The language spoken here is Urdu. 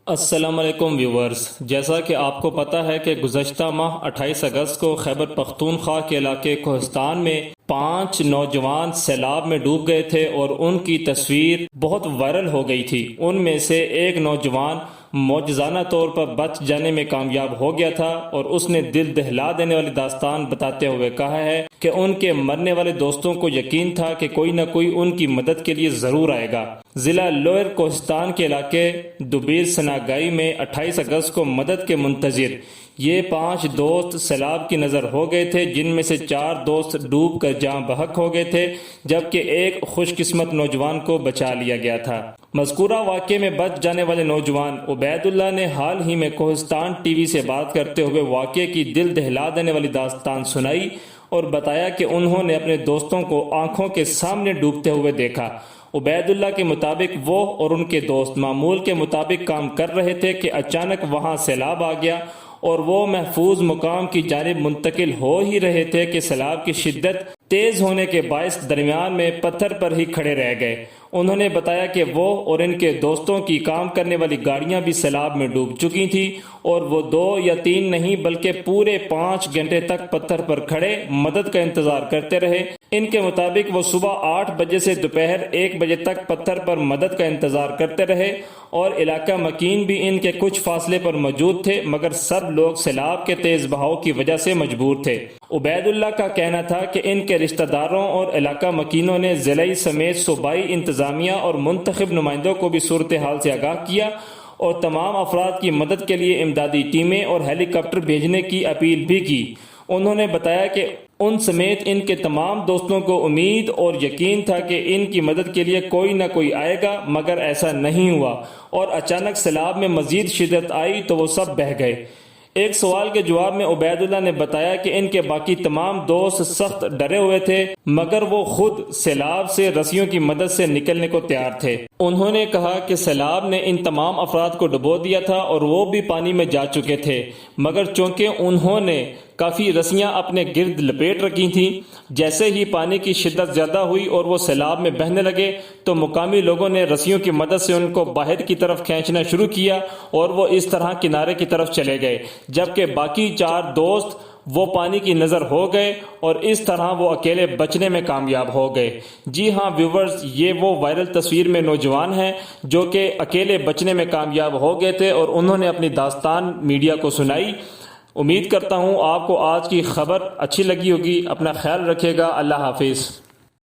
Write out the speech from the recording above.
السلام علیکم ویورز، جیسا کہ آپ کو پتہ ہے کہ گزشتہ ماہ 28 اگست کو خیبر پختونخوا کے علاقے کوہستان میں 5 نوجوان سیلاب میں ڈوب گئے تھے اور ان کی تصویر بہت وائرل ہو گئی تھی۔ ان میں سے ایک نوجوان معجزانہ طور پر بچ جانے میں کامیاب ہو گیا تھا اور اس نے دل دہلا دینے والی داستان بتاتے ہوئے کہا ہے کہ ان کے مرنے والے دوستوں کو یقین تھا کہ کوئی نہ کوئی ان کی مدد کے لیے ضرور آئے گا۔ ضلع لوئر کوہستان کے علاقے دوبیر سناگائی میں 28 اگست کو مدد کے منتظر یہ 5 دوست سیلاب کی نظر ہو گئے تھے، جن میں سے 4 دوست ڈوب کر جاں بحق ہو گئے تھے جبکہ ایک خوش قسمت نوجوان کو بچا لیا گیا تھا۔ مذکورہ واقعے میں بچ جانے والے نوجوان عبید اللہ نے حال ہی میں کوہستان ٹی وی سے بات کرتے ہوئے واقعے کی دل دہلا دینے والی داستان سنائی اور بتایا کہ انہوں نے اپنے دوستوں کو آنکھوں کے سامنے ڈوبتے ہوئے دیکھا۔ عبید اللہ کے مطابق وہ اور ان کے دوست معمول کے مطابق کام کر رہے تھے کہ اچانک وہاں سیلاب آ گیا اور وہ محفوظ مقام کی جانب منتقل ہو ہی رہے تھے کہ سیلاب کی شدت تیز ہونے کے باعث درمیان میں پتھر پر ہی کھڑے رہ گئے۔ انہوں نے بتایا کہ وہ اور ان کے دوستوں کی کام کرنے والی گاڑیاں بھی سیلاب میں ڈوب چکی تھیں اور وہ 2 یا 3 نہیں بلکہ پورے 5 گھنٹے تک پتھر پر کھڑے مدد کا انتظار کرتے رہے۔ ان کے مطابق وہ صبح 8 بجے سے دوپہر 1 بجے تک پتھر پر مدد کا انتظار کرتے رہے اور علاقہ مکین بھی ان کے کچھ فاصلے پر موجود تھے، مگر سب لوگ سیلاب کے تیز بہاؤ کی وجہ سے مجبور تھے۔ عبید اللہ کا کہنا تھا کہ ان کے رشتہ داروں اور علاقہ مکینوں نے ضلعی سمیت صوبائی انتظامیہ اور منتخب نمائندوں کو بھی صورتحال سے آگاہ کیا اور تمام افراد کی مدد کے لیے امدادی ٹیمیں اور ہیلی کاپٹر بھیجنے کی اپیل بھی کی۔ انہوں نے بتایا کہ ان سمیت ان کے تمام دوستوں کو امید اور یقین تھا کہ ان کی مدد کے لیے کوئی نہ کوئی آئے گا، مگر ایسا نہیں ہوا اور اچانک سیلاب میں مزید شدت آئی تو وہ سب بہہ گئے۔ ایک سوال کے جواب میں عبید اللہ نے بتایا کہ ان کے باقی تمام دوست سخت ڈرے ہوئے تھے مگر وہ خود سیلاب سے رسیوں کی مدد سے نکلنے کو تیار تھے۔ انہوں نے کہا کہ سیلاب نے ان تمام افراد کو ڈبو دیا تھا اور وہ بھی پانی میں جا چکے تھے، مگر چونکہ انہوں نے کافی رسیاں اپنے گرد لپیٹ رکھی تھیں، جیسے ہی پانی کی شدت زیادہ ہوئی اور وہ سیلاب میں بہنے لگے تو مقامی لوگوں نے رسیوں کی مدد سے ان کو باہر کی طرف کھینچنا شروع کیا اور وہ اس طرح کنارے کی طرف چلے گئے، جبکہ باقی 4 دوست وہ پانی کی نظر ہو گئے اور اس طرح وہ اکیلے بچنے میں کامیاب ہو گئے۔ جی ہاں ویورز، یہ وہ وائرل تصویر میں نوجوان ہیں جو کہ اکیلے بچنے میں کامیاب ہو گئے تھے اور انہوں نے اپنی داستان میڈیا کو سنائی۔ امید کرتا ہوں آپ کو آج کی خبر اچھی لگی ہوگی۔ اپنا خیال رکھیے گا۔ اللہ حافظ۔